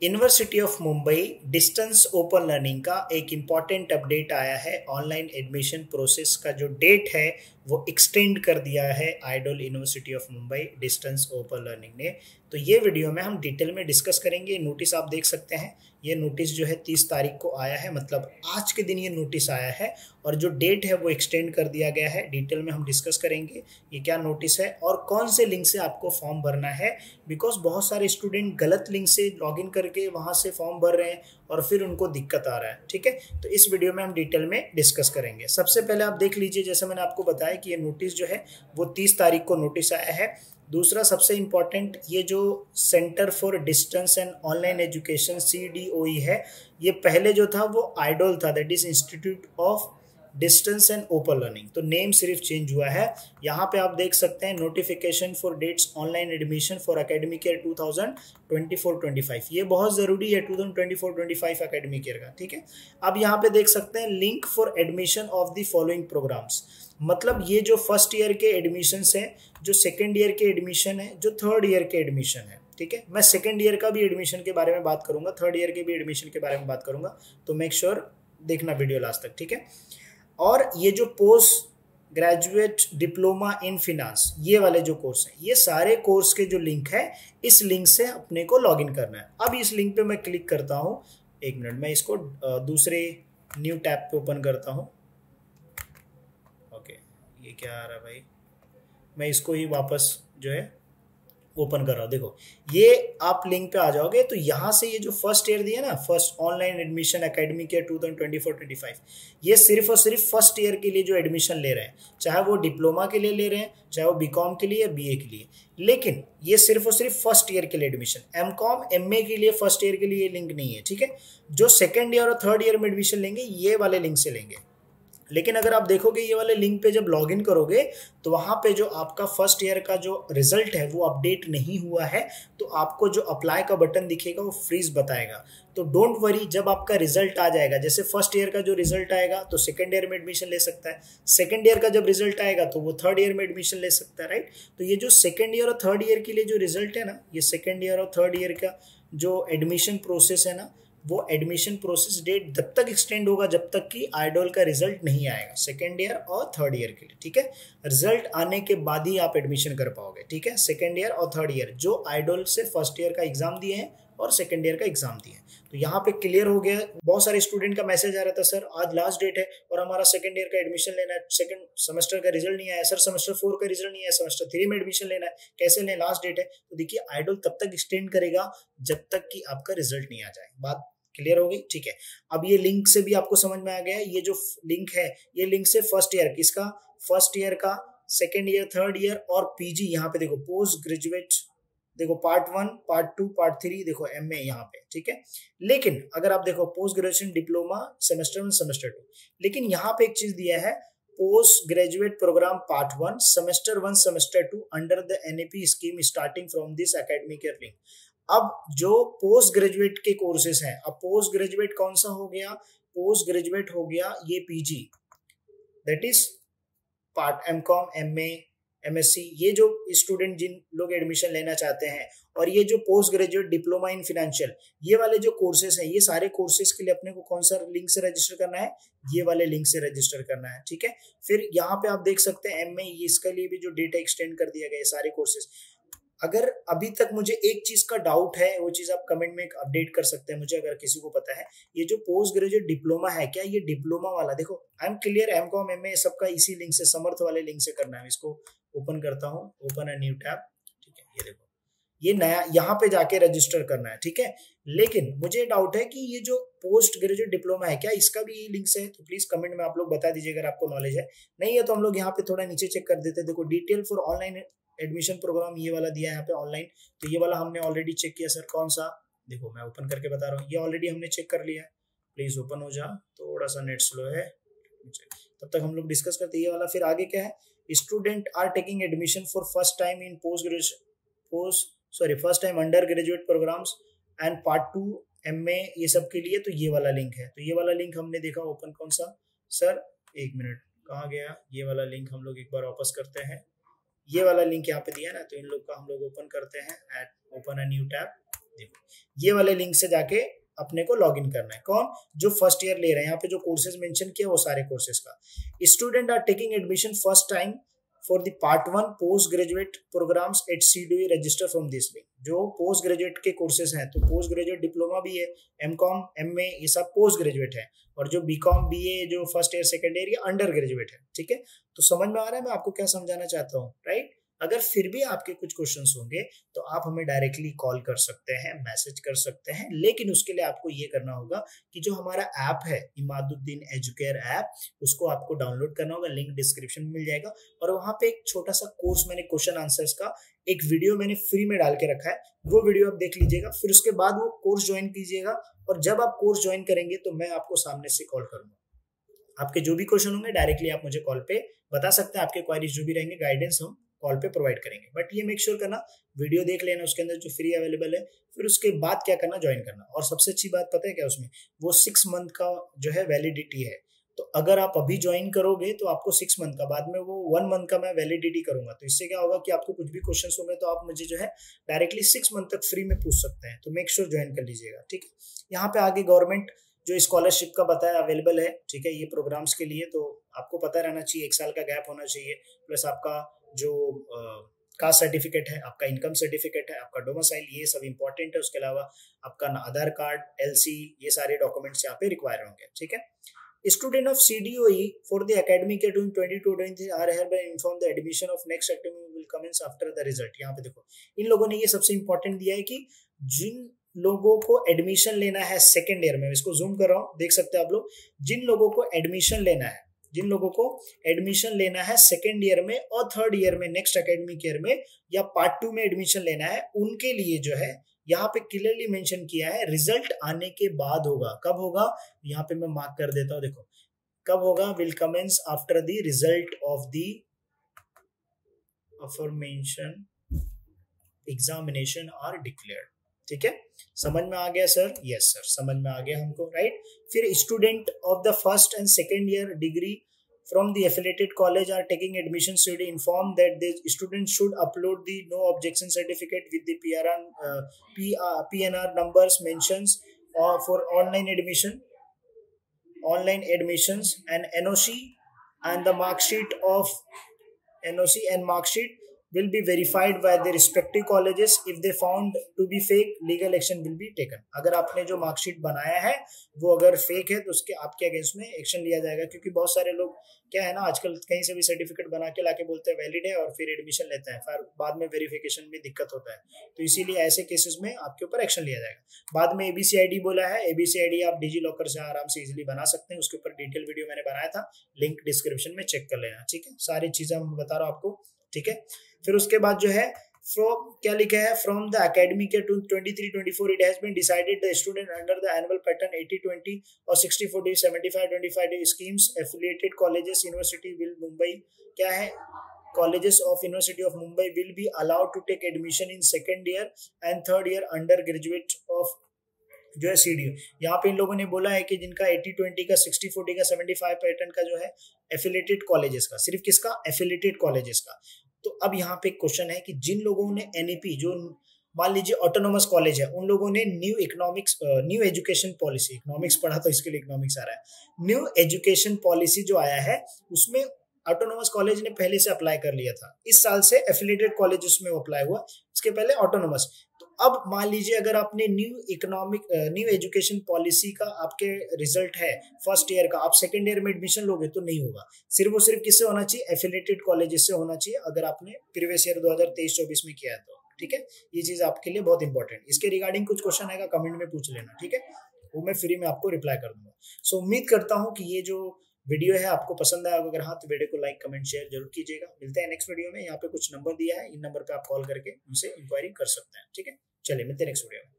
University of Mumbai distance open learning का एक important update आया है। ऑनलाइन एडमिशन प्रोसेस का जो डेट है वो एक्सटेंड कर दिया है IDOL university of Mumbai distance open learning ने। तो ये वीडियो में हम डिटेल में डिस्कस करेंगे। नोटिस आप देख सकते हैं, ये नोटिस जो है 30 तारीख को आया है, मतलब आज के दिन ये नोटिस आया है और जो डेट है वो एक्सटेंड कर दिया गया है। डिटेल में हम डिस्कस करेंगे ये क्या नोटिस है और कौन से लिंक से आपको फॉर्म भरना है, बिकॉज बहुत सारे स्टूडेंट गलत लिंक से लॉगिन करके वहाँ से फॉर्म भर रहे हैं और फिर उनको दिक्कत आ रहा है। ठीक है, तो इस वीडियो में हम डिटेल में डिस्कस करेंगे। सबसे पहले आप देख लीजिए, जैसे मैंने आपको बताया कि ये नोटिस जो है वो 30 तारीख को नोटिस आया है। दूसरा सबसे इम्पॉर्टेंट, ये जो centre for distance and online education CDOE है, ये पहले जो था वो आइडल था, that is institute of distance and open learning. तो नेम सिर्फ चेंज हुआ है। यहाँ पे आप देख सकते हैं notification for dates online admission for academic year 2024-25। ये बहुत ज़रूरी है 2024-25 एकेडमिक ईयर का। ठीक है, अब यहाँ पे देख सकते हैं link for admission of the following programmes. मतलब ये जो फर्स्ट ईयर के एडमिशन हैं, जो सेकेंड ईयर के एडमिशन है, जो थर्ड ईयर के एडमिशन है। ठीक है, मैं सेकेंड ईयर का भी एडमिशन के बारे में बात करूंगा, थर्ड ईयर के भी एडमिशन के बारे में बात करूंगा, तो मेक श्योर देखना वीडियो लास्ट तक। ठीक है, और ये जो post graduate diploma in finance, ये वाले जो कोर्स हैं, ये सारे कोर्स के जो लिंक है, इस लिंक से अपने को लॉगिन करना है। अब इस लिंक पे मैं क्लिक करता हूँ, एक मिनट, मैं इसको दूसरे न्यू टैब पे ओपन करता हूँ। ओके, ये क्या आ रहा है भाई, मैं इसको ही वापस जो है ओपन कर रहा हूँ। देखो, ये आप लिंक पे आ जाओगे तो यहाँ से ये जो फर्स्ट ईयर दिया ना, first online admission academic year 2024-25, ये सिर्फ और सिर्फ फर्स्ट ईयर के लिए जो एडमिशन ले रहे हैं, चाहे वो डिप्लोमा के लिए ले रहे हैं, चाहे वो बीकॉम के लिए या BA के लिए, लेकिन ये सिर्फ और सिर्फ फर्स्ट ईयर के लिए एडमिशन। MCOM MA के लिए फर्स्ट ईयर के लिए ये लिंक नहीं है। ठीक है, जो सेकेंड ईयर और थर्ड ईयर में एडमिशन लेंगे ये वाले लिंक से लेंगे। लेकिन अगर आप देखोगे ये वाले लिंक पे जब लॉगिन करोगे तो वहाँ पे जो आपका फर्स्ट ईयर का जो रिजल्ट है वो अपडेट नहीं हुआ है, तो आपको जो अप्लाई का बटन दिखेगा वो फ्रीज बताएगा। तो डोंट वरी, जब आपका रिजल्ट आ जाएगा, जैसे फर्स्ट ईयर का जो रिजल्ट आएगा तो सेकेंड ईयर में एडमिशन ले सकता है, सेकेंड ईयर का जब रिजल्ट आएगा तो वो थर्ड ईयर में एडमिशन ले सकता है, राइट। तो ये जो सेकेंड ईयर और थर्ड ईयर के लिए जो रिजल्ट है ना, ये सेकेंड ईयर और थर्ड ईयर का जो एडमिशन प्रोसेस है ना, वो एडमिशन प्रोसेस डेट तब तक एक्सटेंड होगा जब तक कि आइडल का रिजल्ट नहीं आएगा, सेकेंड ईयर और थर्ड ईयर के लिए। ठीक है, रिजल्ट आने के बाद ही आप एडमिशन कर पाओगे। ठीक है, सेकेंड ईयर और थर्ड ईयर जो आइडल से फर्स्ट ईयर का एग्जाम दिए हैं और सेकेंड ईयर का एग्जाम दिए हैं, तो यहाँ पे क्लियर हो गया। बहुत सारे स्टूडेंट का मैसेज आ रहा था, सर आज लास्ट डेट है और हमारा सेकेंड ईयर का एडमिशन लेना है, सेकेंड सेमेस्टर का रिजल्ट नहीं आया, सर सेमेस्टर 4 का रिजल्ट नहीं आया, सेमेस्टर 3 में एडमिशन लेना है, कैसे लें, लास्ट डेट है। तो देखिए, आइडल तब तक एक्सटेंड करेगा जब तक कि आपका रिजल्ट नहीं आ जाए। बात क्लियर हो गई। ठीक है, अब ये लिंक से भी आपको समझ में आ गया है। ये जो लिंक है, ये लिंक से फर्स्ट ईयर किसका, फर्स्ट ईयर का, सेकेंड ईयर, थर्ड ईयर और PG। यहाँ पे देखो पोस्ट ग्रेजुएट, देखो पार्ट 1, पार्ट 2, पार्ट 3, देखो MA यहाँ पे। ठीक है, लेकिन अगर आप देखो post graduation diploma semester 1 semester 2, लेकिन यहाँ पे एक चीज दिया है, post graduate programme part 1 semester 1 semester 2 under the NAP scheme starting from this academic year link. अब जो पोस्ट ग्रेजुएट के कोर्सेज हैं, अब पोस्ट ग्रेजुएट कौन सा हो गया, पोस्ट ग्रेजुएट हो गया ये PG, that is part MCOM MA MSc, ये जो स्टूडेंट जिन लोग एडमिशन लेना चाहते हैं, और ये जो post graduate diploma in financial, ये वाले जो कोर्सेज हैं, ये सारे कोर्सेज के लिए अपने को कौन सा लिंक से रजिस्टर करना है, ये वाले लिंक से रजिस्टर करना है। ठीक है, फिर यहाँ पे आप देख सकते हैं MA, इसके लिए भी जो डेटा एक्सटेंड कर दिया गया है सारे कोर्सेज। अगर अभी तक मुझे एक चीज का डाउट है, वो चीज आप कमेंट में अपडेट कर सकते हैं मुझे, अगर किसी को पता है। ये जो पोस्ट ग्रेजुएट डिप्लोमा है, क्या ये डिप्लोमा वाला, देखो I am clear, MCOM MA सबका इसी लिंक से, समर्थ वाले लिंक से करना है। इसको ओपन करता हूँ, ओपन अ न्यू टैब। ठीक है, ये देखो, ये नया यहाँ पे जाके रजिस्टर करना है। ठीक है, लेकिन मुझे डाउट है कि ये जो पोस्ट ग्रेजुएट डिप्लोमा है, क्या इसका भी लिंक से है, तो प्लीज कमेंट में आप लोग बता दीजिए अगर आपको नॉलेज है। नहीं है तो हम लोग यहाँ पे थोड़ा नीचे चेक कर देते हैं। देखो, detail for online admission programme, ये वाला दिया है यहाँ पे ऑनलाइन, तो ये वाला हमने ऑलरेडी चेक किया। सर कौन सा, देखो मैं ओपन करके बता रहा हूँ, ये ऑलरेडी हमने चेक कर लिया है। प्लीज ओपन हो जा, थोड़ा सा नेट स्लो है, तब तक हम लोग डिस्कस करते हैं ये वाला। फिर आगे क्या है, student are taking admission for first time in first time under graduate programmes and part 2 MA, ये सब के लिए तो ये वाला लिंक है। तो ये वाला लिंक हमने देखा ओपन, कौन सा सर, एक मिनट कहाँ गया, ये वाला लिंक हम लोग एक बार वापस करते हैं। ये वाला लिंक यहाँ पे दिया ना, तो इन लोग का हम लोग ओपन करते हैं, eight open a new tab. देखो ये वाले लिंक से जाके अपने को लॉग इन करना है। कौन? जो फर्स्ट ईयर ले रहे हैं। यहाँ पे जो कोर्सेज मेंशन किया वो सारे कोर्सेज का। Student are taking admission first time for the part 1 post graduate programmes at CDOE register from this link. जो पोस्ट ग्रेजुएट के कोर्सेज हैं, तो पोस्ट ग्रेजुएट डिप्लोमा भी है, MCOM MA ये सब पोस्ट ग्रेजुएट है, और जो BCom BA जो फर्स्ट ईयर सेकेंड ईयर या अंडर ग्रेजुएट है। ठीक है, तो समझ में आ रहा है मैं आपको क्या समझाना चाहता हूँ, राइट? अगर फिर भी आपके कुछ क्वेश्चंस होंगे तो आप हमें डायरेक्टली कॉल कर सकते हैं, मैसेज कर सकते हैं, लेकिन उसके लिए आपको ये करना होगा कि जो हमारा ऐप है इमादुद्दीन एजुकेयर ऐप, उसको आपको डाउनलोड करना होगा। लिंक डिस्क्रिप्शन में मिल जाएगा, और वहां पे एक छोटा सा कोर्स मैंने क्वेश्चन आंसर्स का एक वीडियो मैंने फ्री में डाल के रखा है, वो वीडियो आप देख लीजिएगा। फिर उसके बाद वो कोर्स ज्वाइन कीजिएगा, और जब आप कोर्स ज्वाइन करेंगे तो मैं आपको सामने से कॉल करूंगा। आपके जो भी क्वेश्चन होंगे डायरेक्टली आप मुझे कॉल पे बता सकते हैं। आपके क्वारीज जो भी रहेंगे गाइडेंस हम कॉल पे प्रोवाइड करेंगे। बट ये मेक श्योर करना वीडियो देख लेना, उसके अंदर जो फ्री अवेलेबल है। फिर उसके बाद क्या करना, ज्वाइन करना। और सबसे अच्छी बात पता है क्या उसमें, वो 6 मंथ का जो है वैलिडिटी है। तो अगर आप अभी ज्वाइन करोगे तो आपको 6 मंथ का, बाद में वो 1 मंथ का मैं वैलिडिटी करूंगा। तो इससे क्या होगा कि आपको कुछ भी क्वेश्चन होंगे तो आप मुझे जो है डायरेक्टली 6 मंथ तक फ्री में पूछ सकते हैं। तो मेक श्योर ज्वाइन कर लीजिएगा। ठीक है, यहाँ पे आगे गवर्नमेंट जो स्कॉलरशिप का बताया अवेलेबल है। ठीक है, ये प्रोग्राम्स के लिए तो आपको पता रहना चाहिए, 1 साल का गैप होना चाहिए, प्लस आपका जो कास्ट सर्टिफिकेट है, आपका इनकम सर्टिफिकेट है, आपका डोमिसाइल, ये सब इंपॉर्टेंट है। उसके अलावा आपका आधार कार्ड, LC, ये सारे डॉक्यूमेंट्स यहाँ पे रिक्वायर होंगे। ठीक है, student of CDOE for the academic year 2022-23 are hereby informed the admission of next academic will commence after the result। यहाँ पे देखो इन लोगों ने ये सबसे इंपॉर्टेंट दिया है कि जिन लोगों को एडमिशन लेना है सेकेंड ईयर में, इसको जूम कर रहा हूँ, देख सकते हैं आप लोग, जिन लोगों को एडमिशन लेना है, जिन लोगों को एडमिशन लेना है सेकेंड ईयर में और थर्ड ईयर में, नेक्स्ट एकेडमिक ईयर में या पार्ट 2 में एडमिशन लेना है, उनके लिए जो है यहाँ पे क्लियरली मेंशन किया है रिजल्ट आने के बाद होगा। कब होगा, यहाँ पे मैं मार्क कर देता हूँ, देखो कब होगा, will commence after the result of the affirmation examination are declared. ठीक है, समझ में आ गया सर? यस सर, समझ में आ गया हमको, राइट। फिर student of the first and second year degree from the affiliated college are taking admission should inform that the student should upload the no objection certificate with the PNR numbers mentions for online admissions and NOC and the mark sheet of NOC and mark sheet will be verified by the respective colleges. If they found to be fake, legal action will be taken। अगर आपने जो marksheet बनाया है वो अगर fake है तो उसके आपके अगेंस्ट में एक्शन लिया जाएगा। क्योंकि बहुत सारे लोग क्या है ना, आजकल कहीं से भी सर्टिफिकेट बना के लाके बोलते हैं वैलिड है और फिर एडमिशन लेते हैं, फिर बाद में वेरिफिकेशन में दिक्कत होता है। तो इसीलिए ऐसे केसेस में आपके ऊपर एक्शन लिया जाएगा। बाद में ABCID बोला है, ABCID आप डिजी लॉकर से आराम से इजीली बना सकते हैं। उसके ऊपर डिटेल वीडियो मैंने बनाया था, लिंक डिस्क्रिप्शन में चेक कर लेना। ठीक है, सारी चीजें मैं बता रहा हूँ आपको। ठीक है, फिर उसके बाद जो है क्या लिखा है, from the academic year 23-24 it has been decided the student under the annual pattern 80-20 और 60-40 75-25 schemes affiliated colleges university will Mumbai, क्या है, colleges of university of Mumbai will be allowed to take admission in second year and third year under graduate of जो है CDU। यहाँ पे इन लोगों ने बोला है कि जिनका 80-20 का 60-40 का 75 पैटर्न का जो है एफिलिएटेड कॉलेजेस का, सिर्फ किसका, एफिलिएटेड कॉलेजेस का। तो अब यहाँ पे क्वेश्चन है कि जिन लोगों ने NEP जो मान लीजिए ऑटोनोमस कॉलेज है, उन लोगों ने न्यू एजुकेशन पॉलिसी, इकोनॉमिक्स पढ़ा तो इसके लिए इकोनॉमिक्स आ रहा है, न्यू एजुकेशन पॉलिसी जो आया है उसमें ऑटोनोमस कॉलेज ने पहले से अप्लाई कर लिया था। इस साल से एफिलिएटेड कॉलेज उसमें अप्लाई हुआ, इसके पहले ऑटोनोमस। तो अब मान लीजिए अगर आपने न्यू एजुकेशन पॉलिसी का आपके रिजल्ट है फर्स्ट ईयर का, आप सेकेंड ईयर में एडमिशन लोगे तो नहीं होगा। सिर्फ और सिर्फ किससे होना चाहिए, एफिलिएटेड कॉलेज से होना चाहिए, अगर आपने प्रीवियस ईयर 2023-24 में किया है तो। ठीक है, ये चीज आपके लिए बहुत इंपॉर्टेंट। इसके रिगार्डिंग कुछ क्वेश्चन आएगा, कमेंट में पूछ लेना। ठीक है, वो मैं फ्री में आपको रिप्लाई कर दूंगा। सो उम्मीद करता हूँ कि ये जो वीडियो है आपको पसंद आया। अगर हाँ तो वीडियो को लाइक कमेंट शेयर जरूर कीजिएगा। मिलते हैं नेक्स्ट वीडियो में। यहाँ पे कुछ नंबर दिया है, इन नंबर पे आप कॉल करके उनसे इंक्वायरी कर सकते हैं। ठीक है, चलिए मिलते हैं नेक्स्ट वीडियो में।